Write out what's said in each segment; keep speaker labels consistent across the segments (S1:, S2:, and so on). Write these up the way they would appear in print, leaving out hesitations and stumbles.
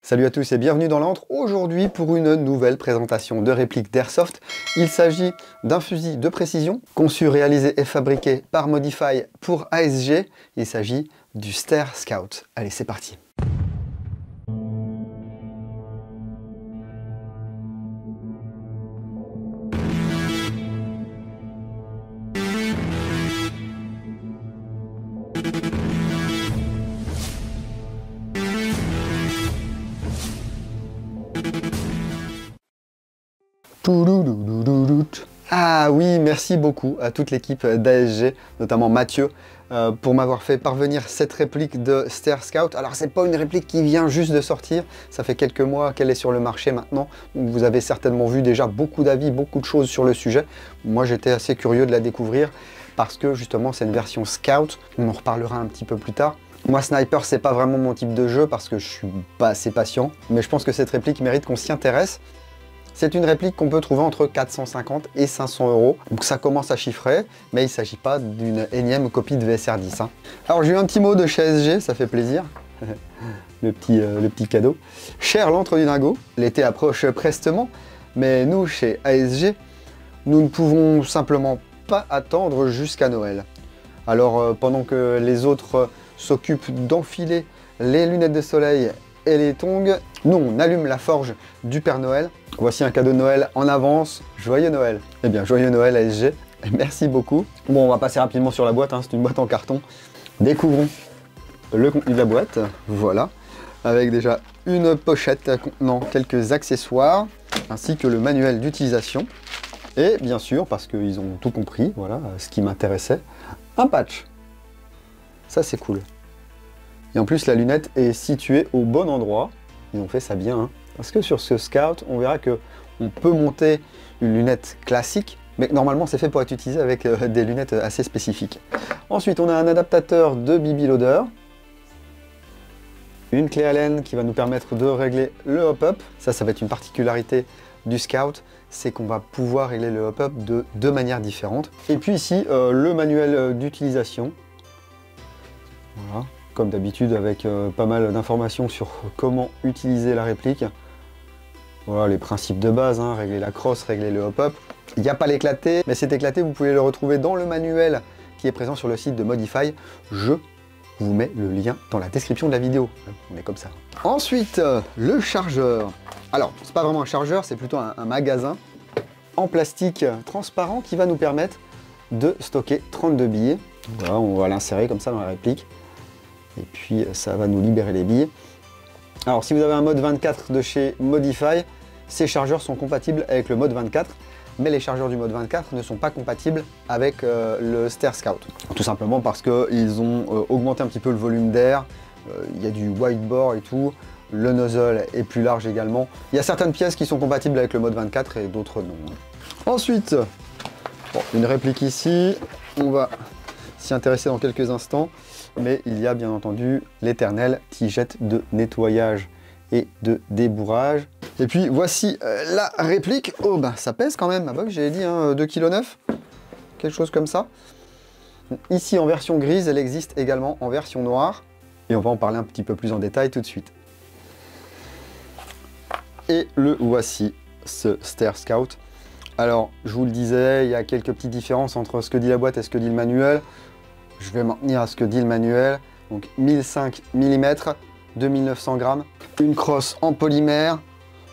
S1: Salut à tous et bienvenue dans l'antre, aujourd'hui pour une nouvelle présentation de réplique d'Airsoft. Il s'agit d'un fusil de précision, conçu, réalisé et fabriqué par Modify pour ASG. Il s'agit du Stair Scout. Allez, c'est parti. Ah oui, merci beaucoup à toute l'équipe d'ASG, notamment Mathieu, pour m'avoir fait parvenir cette réplique de Stair Scout. Alors c'est pas une réplique qui vient juste de sortir, ça fait quelques mois qu'elle est sur le marché maintenant. Donc, vous avez certainement vu déjà beaucoup d'avis, beaucoup de choses sur le sujet. Moi j'étais assez curieux de la découvrir parce que justement c'est une version Scout, on en reparlera un petit peu plus tard. Moi, Sniper, c'est pas vraiment mon type de jeu parce que je suis pas assez patient, mais je pense que cette réplique mérite qu'on s'y intéresse. C'est une réplique qu'on peut trouver entre 450 et 500 €, donc ça commence à chiffrer, mais il ne s'agit pas d'une énième copie de VSR 10. Alors j'ai eu un petit mot de chez ASG, ça fait plaisir, le petit cadeau. Cher l'antre du dingo, l'été approche prestement, mais nous, chez ASG, nous ne pouvons simplement pas attendre jusqu'à Noël. Alors pendant que les autres s'occupent d'enfiler les lunettes de soleil et les tongs, nous on allume la forge du Père Noël. Voici un cadeau de Noël en avance. Joyeux Noël. Eh bien, joyeux Noël ASG. Merci beaucoup. Bon, on va passer rapidement sur la boîte, c'est une boîte en carton. Découvrons le contenu de la boîte. Voilà. Avec déjà une pochette contenant quelques accessoires, ainsi que le manuel d'utilisation. Et bien sûr, parce qu'ils ont tout compris, voilà, ce qui m'intéressait, un patch. Ça, c'est cool. Et en plus, la lunette est située au bon endroit. Ils ont fait ça bien, hein. Parce que sur ce Scout, on verra qu'on peut monter une lunette classique, mais normalement c'est fait pour être utilisé avec des lunettes assez spécifiques. Ensuite, on a un adaptateur de BB Loader, une clé Allen qui va nous permettre de régler le hop-up. Ça va être une particularité du Scout, c'est qu'on va pouvoir régler le hop-up de deux manières différentes. Et puis ici, le manuel d'utilisation. Voilà. Comme d'habitude avec pas mal d'informations sur comment utiliser la réplique. Voilà les principes de base, hein, régler la crosse, régler le hop-up. Il n'y a pas l'éclaté, mais cet éclaté vous pouvez le retrouver dans le manuel qui est présent sur le site de Modify. Je vous mets le lien dans la description de la vidéo. On est comme ça. Ensuite, le chargeur. Alors, c'est pas vraiment un chargeur, c'est plutôt un magasin en plastique transparent qui va nous permettre de stocker 32 billes. Voilà, on va l'insérer comme ça dans la réplique. Et puis ça va nous libérer les billes. Alors si vous avez un mode 24 de chez Modify, ces chargeurs sont compatibles avec le mode 24, mais les chargeurs du mode 24 ne sont pas compatibles avec le Stair Scout. Tout simplement parce qu'ils ont augmenté un petit peu le volume d'air, il y a du wide bore et tout, le nozzle est plus large également. Il y a certaines pièces qui sont compatibles avec le mode 24 et d'autres non. Ensuite, bon, une réplique ici, on va s'y intéresser dans quelques instants. Mais il y a bien entendu l'éternelle tigette de nettoyage et de débourrage. Et puis voici la réplique. Oh ben ça pèse quand même, ah bah, j'ai dit 2,9 kg, quelque chose comme ça. Ici en version grise, elle existe également en version noire. Et on va en parler un petit peu plus en détail tout de suite. Et le voici, ce Stair Scout. Alors je vous le disais, il y a quelques petites différences entre ce que dit la boîte et ce que dit le manuel. Je vais m'en tenir à ce que dit le manuel. Donc 1005 mm, 2900 grammes, une crosse en polymère,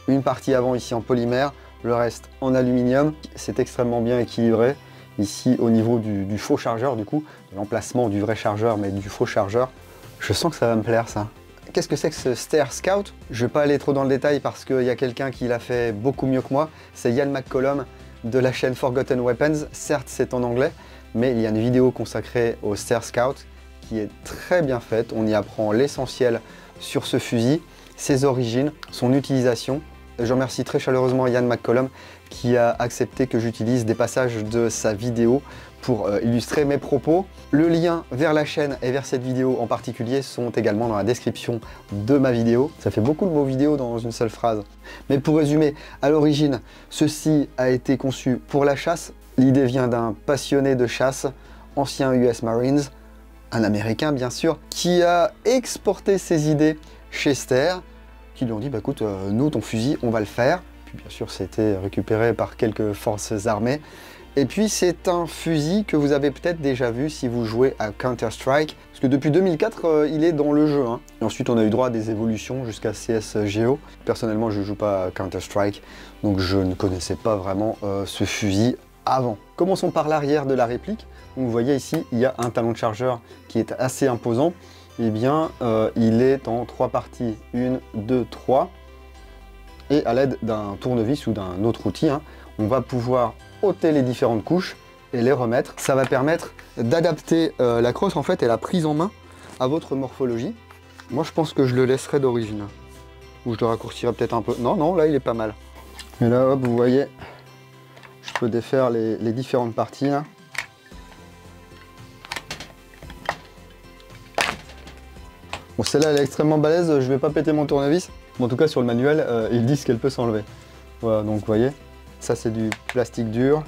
S1: une partie avant ici en polymère, le reste en aluminium. C'est extrêmement bien équilibré. Ici au niveau du faux chargeur, du coup, de l'emplacement du vrai chargeur, mais du faux chargeur. Je sens que ça va me plaire ça. Qu'est-ce que c'est que ce Stair Scout? Je ne vais pas aller trop dans le détail parce qu'il y a quelqu'un qui l'a fait beaucoup mieux que moi. C'est Ian McCollum de la chaîne Forgotten Weapons. Certes, c'est en anglais, mais il y a une vidéo consacrée au Stair Scout qui est très bien faite. On y apprend l'essentiel sur ce fusil, ses origines, son utilisation. Je remercie très chaleureusement Ian McCollum qui a accepté que j'utilise des passages de sa vidéo pour illustrer mes propos. Le lien vers la chaîne et vers cette vidéo en particulier sont également dans la description de ma vidéo. Ça fait beaucoup de mots vidéo dans une seule phrase. Mais pour résumer, à l'origine, ceci a été conçu pour la chasse. L'idée vient d'un passionné de chasse, ancien US Marines, un Américain bien sûr, qui a exporté ses idées chez Stair qui lui ont dit bah écoute, nous ton fusil on va le faire. Puis bien sûr c'était récupéré par quelques forces armées. Et puis c'est un fusil que vous avez peut-être déjà vu si vous jouez à Counter-Strike, parce que depuis 2004 il est dans le jeu. Hein. Et ensuite on a eu droit à des évolutions jusqu'à CSGO. Personnellement je ne joue pas à Counter-Strike, donc je ne connaissais pas vraiment ce fusil avant. Commençons par l'arrière de la réplique. Donc, vous voyez ici il y a un talon de chargeur qui est assez imposant. Eh bien il est en 3 parties, 1, 2, 3. Et à l'aide d'un tournevis ou d'un autre outil, hein, on va pouvoir ôter les différentes couches et les remettre. Ça va permettre d'adapter la crosse en fait et la prise en main à votre morphologie. Moi je pense que je le laisserai d'origine. Ou je le raccourcirai peut-être un peu. Non, non, là il est pas mal. Et là hop, vous voyez, je peux défaire les différentes parties là. Bon, celle-là elle est extrêmement balèze, je vais pas péter mon tournevis. Mais en tout cas sur le manuel, ils disent qu'elle peut s'enlever. Voilà, donc vous voyez. Ça c'est du plastique dur.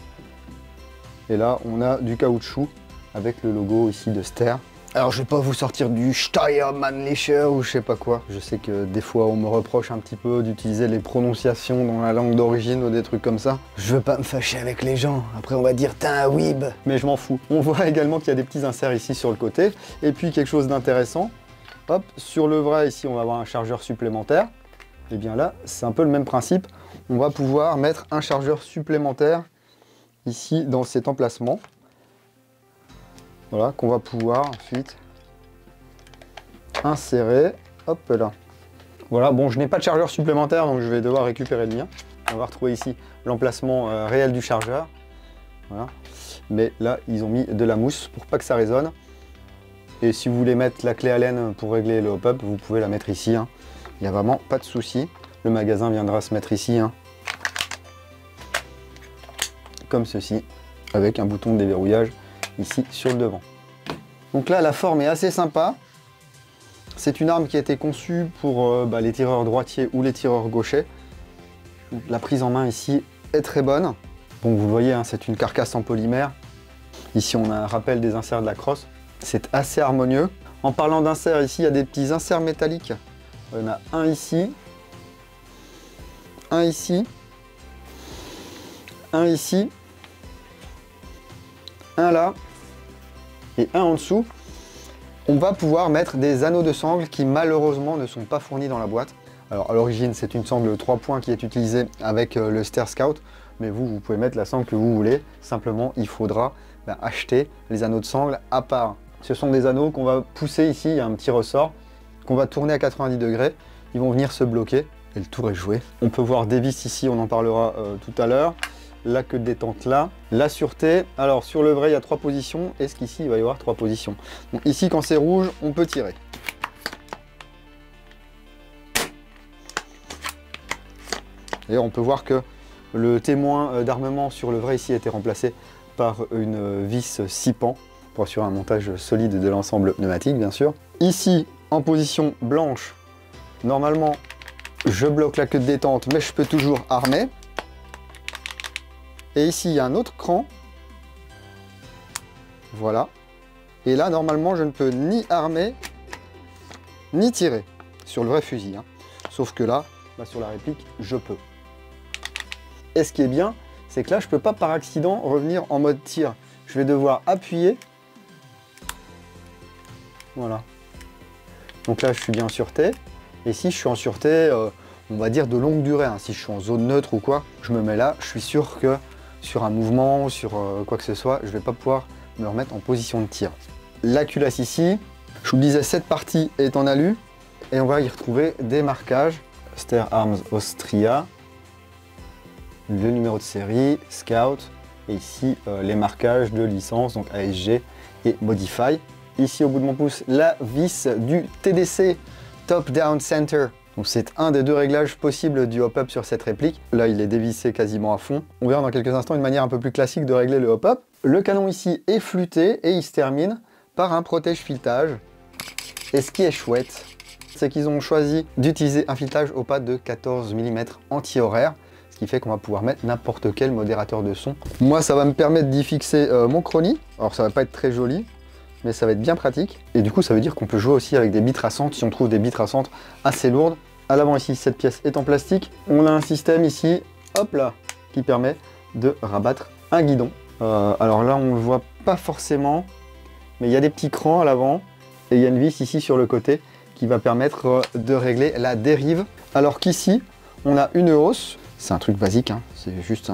S1: Et là on a du caoutchouc avec le logo ici de Ster. Alors je vais pas vous sortir du Steyr-Mannlicher ou je sais pas quoi. Je sais que des fois on me reproche un petit peu d'utiliser les prononciations dans la langue d'origine ou des trucs comme ça. Je veux pas me fâcher avec les gens. Après on va dire t'es un weeb. Mais je m'en fous. On voit également qu'il y a des petits inserts ici sur le côté. Et puis quelque chose d'intéressant. Hop, sur le vrai ici on va avoir un chargeur supplémentaire. Et bien là c'est un peu le même principe. On va pouvoir mettre un chargeur supplémentaire ici dans cet emplacement. Voilà, qu'on va pouvoir ensuite insérer. Hop là. Voilà, bon, je n'ai pas de chargeur supplémentaire, donc je vais devoir récupérer le mien. On va retrouver ici l'emplacement réel du chargeur. Voilà. Mais là, ils ont mis de la mousse pour pas que ça résonne. Et si vous voulez mettre la clé Allen pour régler le hop-up, vous pouvez la mettre ici. Hein. Il n'y a vraiment pas de souci. Le magasin viendra se mettre ici, hein, comme ceci, avec un bouton de déverrouillage ici sur le devant. Donc là, la forme est assez sympa. C'est une arme qui a été conçue pour les tireurs droitiers ou les tireurs gauchers. La prise en main ici est très bonne. Bon, vous le voyez, hein, c'est une carcasse en polymère. Ici, on a un rappel des inserts de la crosse. C'est assez harmonieux. En parlant d'inserts, ici, il y a des petits inserts métalliques. Il y en a un ici, un ici, un ici, un là et un en dessous. On va pouvoir mettre des anneaux de sangle qui malheureusement ne sont pas fournis dans la boîte. Alors à l'origine c'est une sangle 3 points qui est utilisée avec le Ster Scout, mais vous pouvez mettre la sangle que vous voulez. Simplement il faudra acheter les anneaux de sangle à part. Ce sont des anneaux qu'on va pousser ici, il y a un petit ressort qu'on va tourner à 90 degrés. Ils vont venir se bloquer et le tour est joué. On peut voir des vis ici, on en parlera tout à l'heure. La queue de détente là. La sûreté, alors sur le vrai il y a 3 positions. Est-ce qu'ici il va y avoir 3 positions? Donc ici quand c'est rouge, on peut tirer. D'ailleurs on peut voir que le témoin d'armement sur le vrai ici a été remplacé par une vis 6 pans pour assurer un montage solide de l'ensemble pneumatique bien sûr. Ici en position blanche, normalement je bloque la queue de détente mais je peux toujours armer. Et ici, il y a un autre cran. Voilà. Et là, normalement, je ne peux ni armer, ni tirer. Sur le vrai fusil. Hein. Sauf que là, sur la réplique, je peux. Et ce qui est bien, c'est que là, je ne peux pas par accident revenir en mode tir. Je vais devoir appuyer. Voilà. Donc là, je suis bien en sûreté. Et si je suis en sûreté, on va dire de longue durée. Hein. Si je suis en zone neutre ou quoi, je me mets là. Je suis sûr que sur un mouvement, sur quoi que ce soit, je ne vais pas pouvoir me remettre en position de tir. La culasse ici, je vous le disais, cette partie est en alu et on va y retrouver des marquages. Ster Arms Austria, le numéro de série, Scout, et ici les marquages de licence, donc ASG et Modify. Ici au bout de mon pouce, la vis du TDC, Top Down Center. Donc c'est un des 2 réglages possibles du hop-up sur cette réplique. Là, il est dévissé quasiment à fond. On verra dans quelques instants une manière un peu plus classique de régler le hop-up. Le canon ici est flûté et il se termine par un protège-filetage. Et ce qui est chouette, c'est qu'ils ont choisi d'utiliser un filetage au pas de 14 mm anti-horaire, ce qui fait qu'on va pouvoir mettre n'importe quel modérateur de son. Moi, ça va me permettre d'y fixer mon chronie. Alors ça va pas être très joli, mais ça va être bien pratique. Et du coup, ça veut dire qu'on peut jouer aussi avec des bits traçantes si on trouve des bits traçantes assez lourdes. À l'avant ici, cette pièce est en plastique. On a un système ici, hop là, qui permet de rabattre un guidon. Alors là, on ne le voit pas forcément, mais il y a des petits crans à l'avant et il y a une vis ici sur le côté qui va permettre de régler la dérive. Alors qu'ici, on a une hausse. C'est un truc basique, hein. C'est juste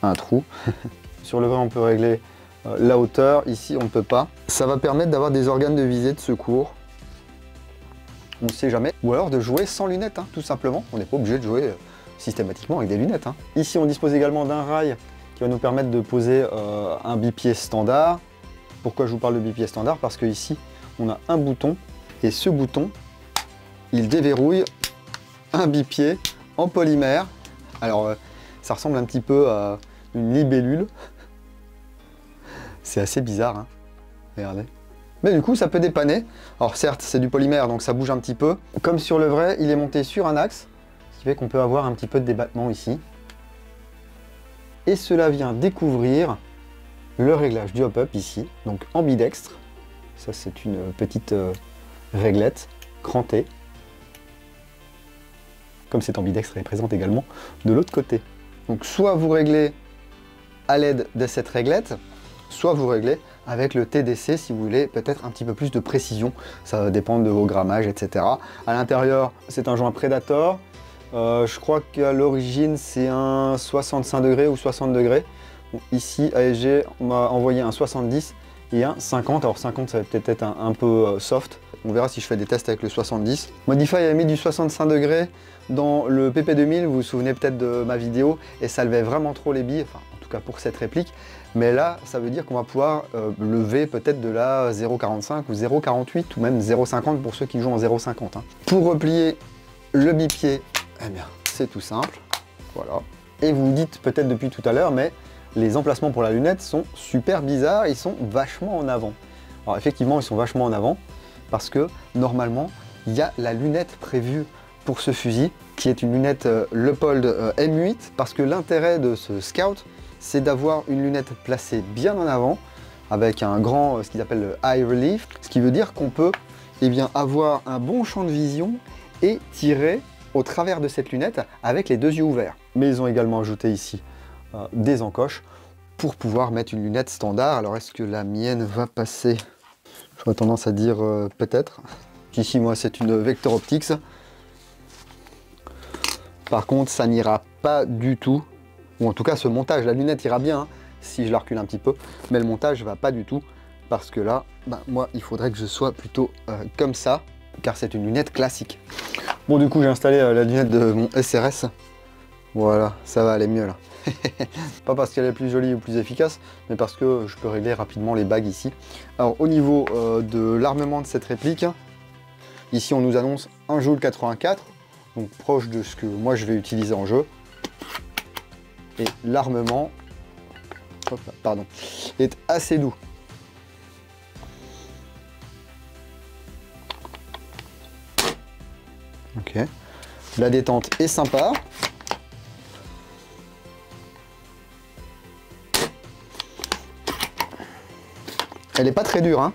S1: un trou. Sur le vrai, on peut régler la hauteur. Ici, on ne peut pas. Ça va permettre d'avoir des organes de visée, de secours. On ne sait jamais. Ou alors de jouer sans lunettes, hein, tout simplement. On n'est pas obligé de jouer systématiquement avec des lunettes. Hein. Ici, on dispose également d'un rail qui va nous permettre de poser un bipied standard. Pourquoi je vous parle de bipied standard? Parce que ici, on a un bouton. Et ce bouton, il déverrouille un bipied en polymère. Alors, ça ressemble un petit peu à une libellule. C'est assez bizarre, hein. Regardez. Mais du coup, ça peut dépanner. Alors certes, c'est du polymère, donc ça bouge un petit peu. Comme sur le vrai, il est monté sur un axe, ce qui fait qu'on peut avoir un petit peu de débattement ici. Et cela vient découvrir le réglage du hop-up ici, donc ambidextre. Ça, c'est une petite réglette crantée. Comme c'est ambidextre, elle est présente également de l'autre côté. Donc soit vous réglez à l'aide de cette réglette, soit vous réglez avec le TDC si vous voulez peut-être un petit peu plus de précision. Ça va dépendre de vos grammages, etc. À l'intérieur, c'est un joint Predator. Je crois qu'à l'origine, c'est un 65 degrés ou 60 degrés. Donc, ici, ASG m'a envoyé un 70 et un 50. Alors 50, ça va peut-être être un peu soft. On verra si je fais des tests avec le 70. Modify a mis du 65 degrés dans le PP2000. Vous vous souvenez peut-être de ma vidéo. Et ça levait vraiment trop les billes. Enfin, en tout cas pour cette réplique. Mais là, ça veut dire qu'on va pouvoir lever peut-être de la 0,45 ou 0,48 ou même 0,50 pour ceux qui jouent en 0,50. Hein. Pour replier le bipied, eh bien, c'est tout simple. Voilà. Et vous vous dites peut-être depuis tout à l'heure, mais les emplacements pour la lunette sont super bizarres. Ils sont vachement en avant. Alors effectivement, ils sont vachement en avant parce que normalement, il y a la lunette prévue pour ce fusil, qui est une lunette Leupold M8, parce que l'intérêt de ce Scout, c'est d'avoir une lunette placée bien en avant, avec un grand, ce qu'ils appellent le eye relief, ce qui veut dire qu'on peut avoir un bon champ de vision et tirer au travers de cette lunette avec les deux yeux ouverts. Mais ils ont également ajouté ici des encoches pour pouvoir mettre une lunette standard. Alors est-ce que la mienne va passer? J'aurais tendance à dire peut-être. Ici, moi, c'est une Vector Optics. Par contre, ça n'ira pas du tout. Ou en tout cas, ce montage, la lunette ira bien hein, si je la recule un petit peu. Mais le montage va pas du tout. Parce que là, moi, il faudrait que je sois plutôt comme ça. Car c'est une lunette classique. Bon, du coup, j'ai installé la lunette de mon SRS. Voilà, ça va aller mieux là. Pas parce qu'elle est plus jolie ou plus efficace, mais parce que je peux régler rapidement les bagues ici. Alors au niveau de l'armement de cette réplique, ici on nous annonce 1 Joule 84, donc proche de ce que moi je vais utiliser en jeu. Et l'armement, pardon, est assez doux. Ok, la détente est sympa. Elle n'est pas très dure, hein.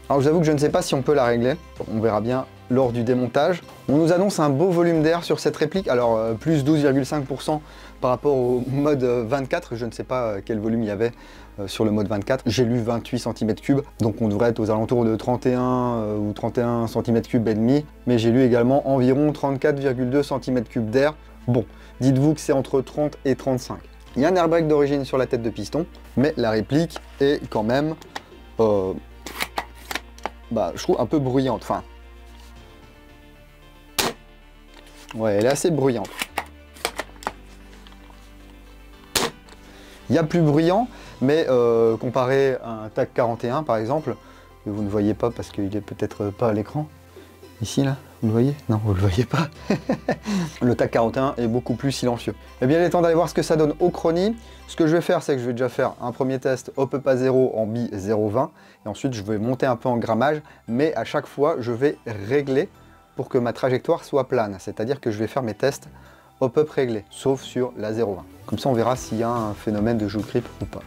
S1: Alors j'avoue que je ne sais pas si on peut la régler. On verra bien lors du démontage. On nous annonce un beau volume d'air sur cette réplique. Alors plus 12,5% par rapport au mode 24. Je ne sais pas quel volume il y avait sur le mode 24. J'ai lu 28 cm3. Donc on devrait être aux alentours de 31 ou 31 cm3 et demi. Mais j'ai lu également environ 34,2 cm3 d'air. Bon, dites-vous que c'est entre 30 et 35. Il y a un airbag d'origine sur la tête de piston, mais la réplique est quand même, je trouve un peu bruyante. Enfin, ouais, elle est assez bruyante. Il y a plus bruyant, mais comparé à un TAC 41 par exemple, que vous ne voyez pas parce qu'il est peut-être pas à l'écran. Ici là, vous le voyez? Non, vous le voyez pas. Le TAC 41 est beaucoup plus silencieux. Eh bien, il est temps d'aller voir ce que ça donne au Chrony. Ce que je vais faire, c'est que je vais déjà faire un premier test hop-up à 0 en bi 0,20. Et ensuite, je vais monter un peu en grammage. Mais à chaque fois, je vais régler pour que ma trajectoire soit plane. C'est-à-dire que je vais faire mes tests hop-up réglés, sauf sur la 0,20. Comme ça, on verra s'il y a un phénomène de joule creep ou pas.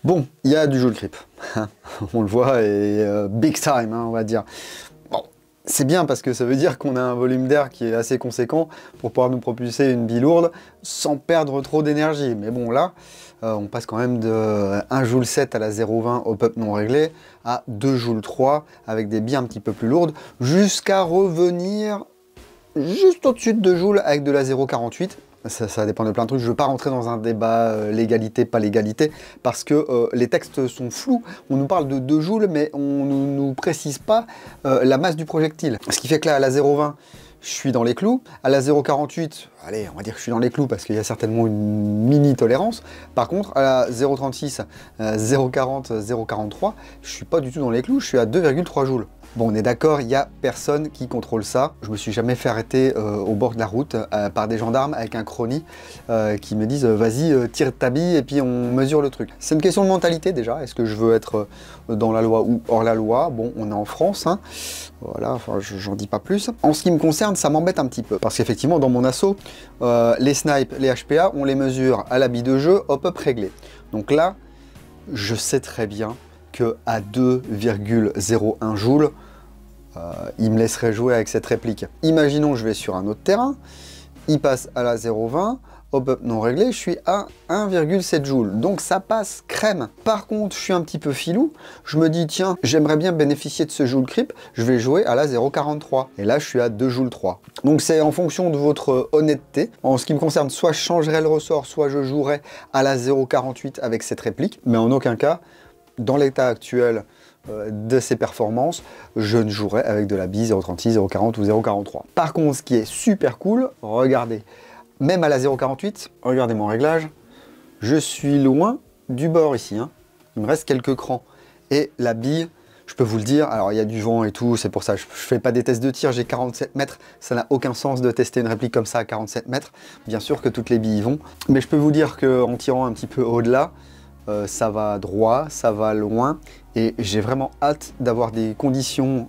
S1: Bon, il y a du joule grip. On le voit, et big time, hein, on va dire. Bon, c'est bien parce que ça veut dire qu'on a un volume d'air qui est assez conséquent pour pouvoir nous propulser une bille lourde sans perdre trop d'énergie. Mais bon, là, on passe quand même de 1 joule 7 à la 0,20 au pop non réglé à 2 joules 3 avec des billes un petit peu plus lourdes jusqu'à revenir juste au-dessus de 2 joules avec de la 0,48. Ça dépend de plein de trucs. Je ne veux pas rentrer dans un débat légalité, pas légalité, parce que les textes sont flous. On nous parle de 2 joules, mais on ne nous précise pas la masse du projectile. Ce qui fait que là, à la 0,20, je suis dans les clous. À la 0,48, allez, on va dire que je suis dans les clous parce qu'il y a certainement une mini tolérance. Par contre, à la 0,36, 0,40, 0,43, je suis pas du tout dans les clous, je suis à 2,3 joules. Bon, on est d'accord, il n'y a personne qui contrôle ça. Je me suis jamais fait arrêter au bord de la route par des gendarmes avec un chrony qui me disent vas-y, tire ta bille et puis on mesure le truc. C'est une question de mentalité déjà. Est-ce que je veux être dans la loi ou hors la loi? Bon, on est en France, hein. Voilà, enfin, j'en dis pas plus. En ce qui me concerne, ça m'embête un petit peu. Parce qu'effectivement, dans mon assaut, les snipes, les HPA, on les mesure à la bille de jeu, hop-up réglé. Donc là, je sais très bien qu'à 2,01 joules, il me laisserait jouer avec cette réplique. Imaginons, je vais sur un autre terrain, il passe à la 0,20, hop-up non réglé, je suis à 1,7 joules. Donc ça passe crème. Par contre, je suis un petit peu filou. Je me dis, tiens, j'aimerais bien bénéficier de ce joule creep, je vais jouer à la 0,43. Et là, je suis à 2 joules 3. Donc c'est en fonction de votre honnêteté. En ce qui me concerne, soit je changerai le ressort, soit je jouerai à la 0,48 avec cette réplique. Mais en aucun cas, dans l'état actuel de ces performances, je ne jouerai avec de la bille 0,36, 0,40 ou 0,43. Par contre, ce qui est super cool, regardez, même à la 0,48, regardez mon réglage, je suis loin du bord ici, hein. Il me reste quelques crans. Et la bille, je peux vous le dire, alors il y a du vent et tout, c'est pour ça, je ne fais pas des tests de tir, j'ai 47 mètres, ça n'a aucun sens de tester une réplique comme ça à 47 mètres. Bien sûr que toutes les billes y vont, mais je peux vous dire qu'en tirant un petit peu au-delà, ça va droit, ça va loin, et j'ai vraiment hâte d'avoir des conditions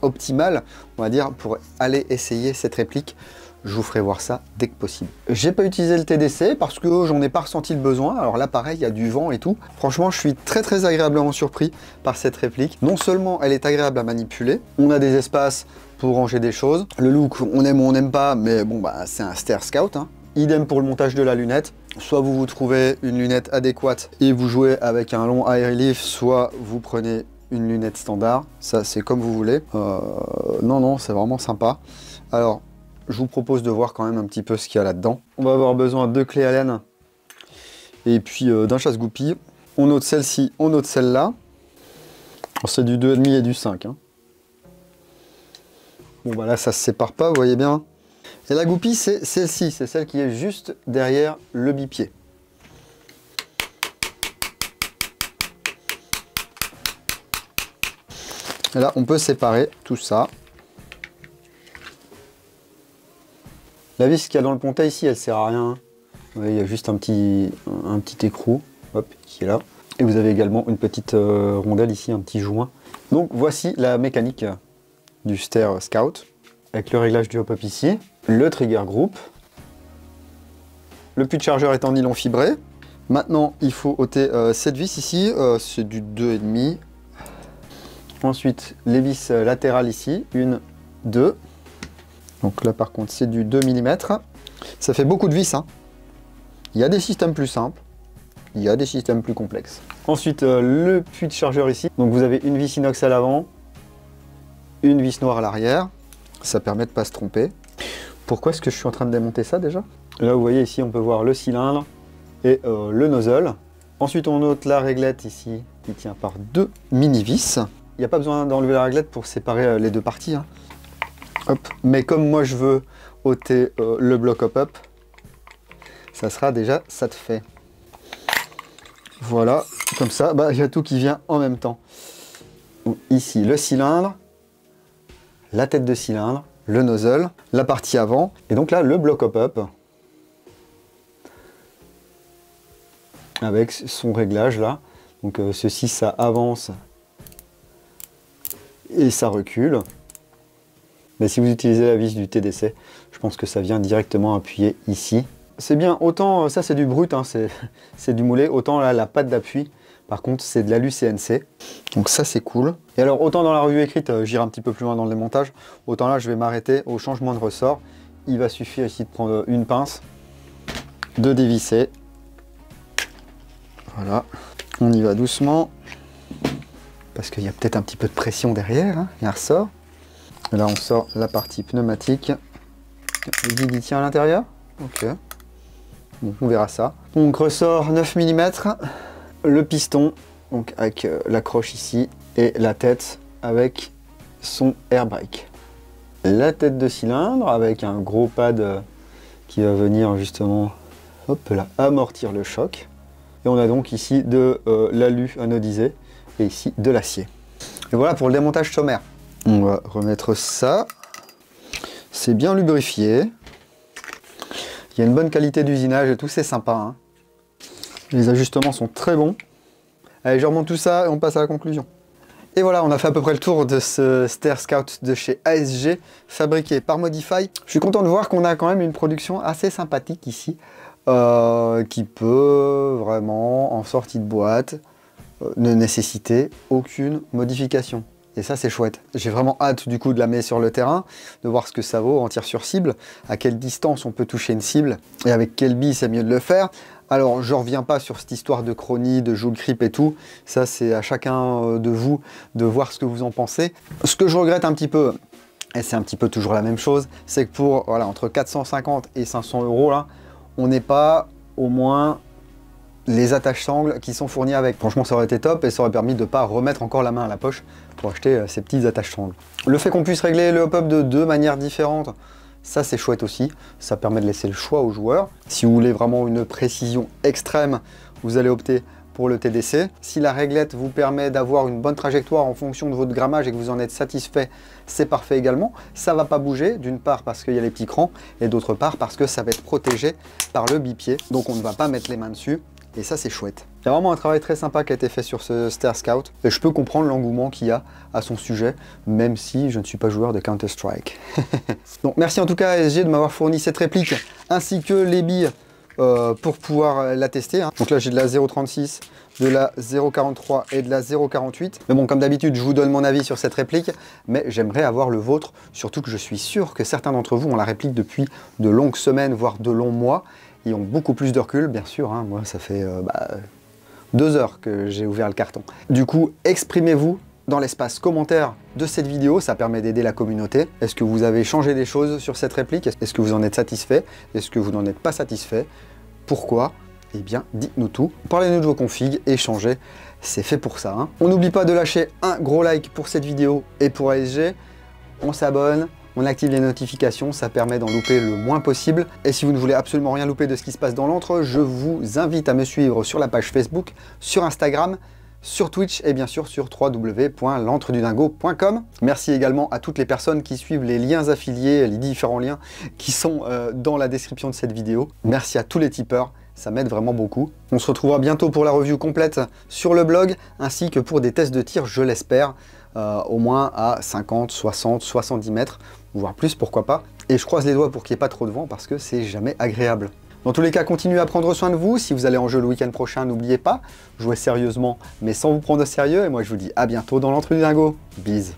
S1: optimales, on va dire, pour aller essayer cette réplique. Je vous ferai voir ça dès que possible. J'ai pas utilisé le TDC parce que j'en ai pas ressenti le besoin. Alors là, pareil, il y a du vent et tout. Franchement, je suis très agréablement surpris par cette réplique. Non seulement elle est agréable à manipuler, on a des espaces pour ranger des choses. Le look, on aime ou on n'aime pas, mais bon, bah c'est un Stairs Scout, hein. Idem pour le montage de la lunette. Soit vous trouvez une lunette adéquate et vous jouez avec un long eye relief, soit vous prenez une lunette standard. Ça, c'est comme vous voulez. Non, c'est vraiment sympa. Alors, je vous propose de voir quand même un petit peu ce qu'il y a là-dedans. On va avoir besoin de clés Allen et puis d'un chasse-goupille. On note celle-ci, on note celle-là. C'est du 2,5 et du 5. Hein. Bon, bah là, ça se sépare pas, vous voyez bien. Et la goupille, c'est celle-ci, c'est celle qui est juste derrière le bipied. Et là, on peut séparer tout ça. La vis qu'il y a dans le pontet ici, elle sert à rien. Vous voyez, il y a juste un petit écrou, hop, qui est là. Et vous avez également une petite rondelle ici, un petit joint. Donc voici la mécanique du Stairs Scout, avec le réglage du hop-up ici, le trigger group, le puits de chargeur est en nylon fibré. Maintenant, il faut ôter cette vis ici, c'est du 2,5. Ensuite, les vis latérales ici, 1, 2. Donc là, par contre, c'est du 2 mm. Ça fait beaucoup de vis, hein. Il y a des systèmes plus simples, il y a des systèmes plus complexes. Ensuite, le puits de chargeur ici. Donc vous avez une vis inox à l'avant, une vis noire à l'arrière. Ça permet de ne pas se tromper. Pourquoi est-ce que je suis en train de démonter ça déjà? Là, vous voyez ici, on peut voir le cylindre et le nozzle. Ensuite, on note la réglette ici, qui tient par 2 mini-vis. Il n'y a pas besoin d'enlever la réglette pour séparer les deux parties, hein. Hop. Mais comme moi, je veux ôter le bloc hop-up, ça sera déjà ça de fait. Voilà, comme ça, bah, il y a tout qui vient en même temps. Donc, ici, le cylindre, la tête de cylindre, le nozzle, la partie avant, et donc là, le bloc hop-up, avec son réglage là. Donc ceci, ça avance et ça recule. Mais si vous utilisez la vis du TDC, je pense que ça vient directement appuyer ici. C'est bien, autant ça c'est du brut, hein, c'est du moulé, autant là la patte d'appui, Par contre, c'est de l'alu CNC. Donc ça, c'est cool. Et alors, autant dans la revue écrite, j'irai un petit peu plus loin dans le démontage, autant là, je vais m'arrêter au changement de ressort. Il va suffire ici de prendre une pince, de dévisser. Voilà. On y va doucement. Parce qu'il y a peut-être un petit peu de pression derrière, hein. Il y a un ressort. Et là, on sort la partie pneumatique. Le guide, il tient à l'intérieur. Ok. Bon, on verra ça. Donc, ressort 9 mm. Le piston, donc avec l'accroche ici. Et la tête avec son air brake. La tête de cylindre avec un gros pad qui va venir justement, hop là, amortir le choc. Et on a donc ici de l'alu anodisé et ici de l'acier. Et voilà pour le démontage sommaire. On va remettre ça. C'est bien lubrifié. Il y a une bonne qualité d'usinage et tout, c'est sympa, hein. Les ajustements sont très bons. Allez, je remonte tout ça et on passe à la conclusion. Et voilà, on a fait à peu près le tour de ce Stair Scout de chez ASG, fabriqué par Modify. Je suis content de voir qu'on a quand même une production assez sympathique ici, qui peut vraiment, en sortie de boîte, ne nécessiter aucune modification. Et ça, c'est chouette. J'ai vraiment hâte du coup de la mettre sur le terrain, de voir ce que ça vaut en tir sur cible, à quelle distance on peut toucher une cible, et avec quelle bille c'est mieux de le faire. Alors, je ne reviens pas sur cette histoire de chronie, de joule creep et tout. Ça, c'est à chacun de vous de voir ce que vous en pensez. Ce que je regrette un petit peu, et c'est un petit peu toujours la même chose, c'est que pour, voilà, entre 450 et 500 euros, là, on n'est pas au moins les attaches sangles qui sont fournies avec. Franchement, ça aurait été top et ça aurait permis de ne pas remettre encore la main à la poche pour acheter ces petites attaches sangles. Le fait qu'on puisse régler le hop-up de deux manières différentes, ça c'est chouette aussi, ça permet de laisser le choix aux joueurs. Si vous voulez vraiment une précision extrême, vous allez opter pour le TDC. Si la réglette vous permet d'avoir une bonne trajectoire en fonction de votre grammage et que vous en êtes satisfait, c'est parfait également. Ça va pas bouger, d'une part parce qu'il y a les petits crans, et d'autre part parce que ça va être protégé par le bipied, donc on ne va pas mettre les mains dessus. Et ça, c'est chouette. Il y a vraiment un travail très sympa qui a été fait sur ce Stair Scout. Et je peux comprendre l'engouement qu'il y a à son sujet, même si je ne suis pas joueur de Counter-Strike. Donc merci en tout cas à ASG de m'avoir fourni cette réplique, ainsi que les billes pour pouvoir la tester, hein. Donc là, j'ai de la 0.36, de la 0.43 et de la 0.48. Mais bon, comme d'habitude, je vous donne mon avis sur cette réplique, mais j'aimerais avoir le vôtre, surtout que je suis sûr que certains d'entre vous ont la réplique depuis de longues semaines, voire de longs mois. Ils ont beaucoup plus de recul, bien sûr, hein. Moi ça fait 2 heures que j'ai ouvert le carton. Du coup, exprimez-vous dans l'espace commentaire de cette vidéo, ça permet d'aider la communauté. Est-ce que vous avez changé des choses sur cette réplique? Est-ce que vous en êtes satisfait? Est-ce que vous n'en êtes pas satisfait? Pourquoi? Eh bien, dites-nous tout. Parlez-nous de vos configs, échangez, c'est fait pour ça, hein. On n'oublie pas de lâcher un gros like pour cette vidéo et pour ASG. On s'abonne. On active les notifications, ça permet d'en louper le moins possible. Et si vous ne voulez absolument rien louper de ce qui se passe dans l'antre, je vous invite à me suivre sur la page Facebook, sur Instagram, sur Twitch et bien sûr sur www.l'entredudingo.com. Merci également à toutes les personnes qui suivent les liens affiliés, les différents liens qui sont dans la description de cette vidéo. Merci à tous les tipeurs, ça m'aide vraiment beaucoup. On se retrouvera bientôt pour la review complète sur le blog, ainsi que pour des tests de tir, je l'espère, au moins à 50, 60, 70 mètres, voire plus, pourquoi pas. Et je croise les doigts pour qu'il n'y ait pas trop de vent, parce que c'est jamais agréable. Dans tous les cas, continuez à prendre soin de vous. Si vous allez en jeu le week-end prochain, n'oubliez pas, jouez sérieusement, mais sans vous prendre au sérieux. Et moi, je vous dis à bientôt dans l'Entre du Dingo. Bise.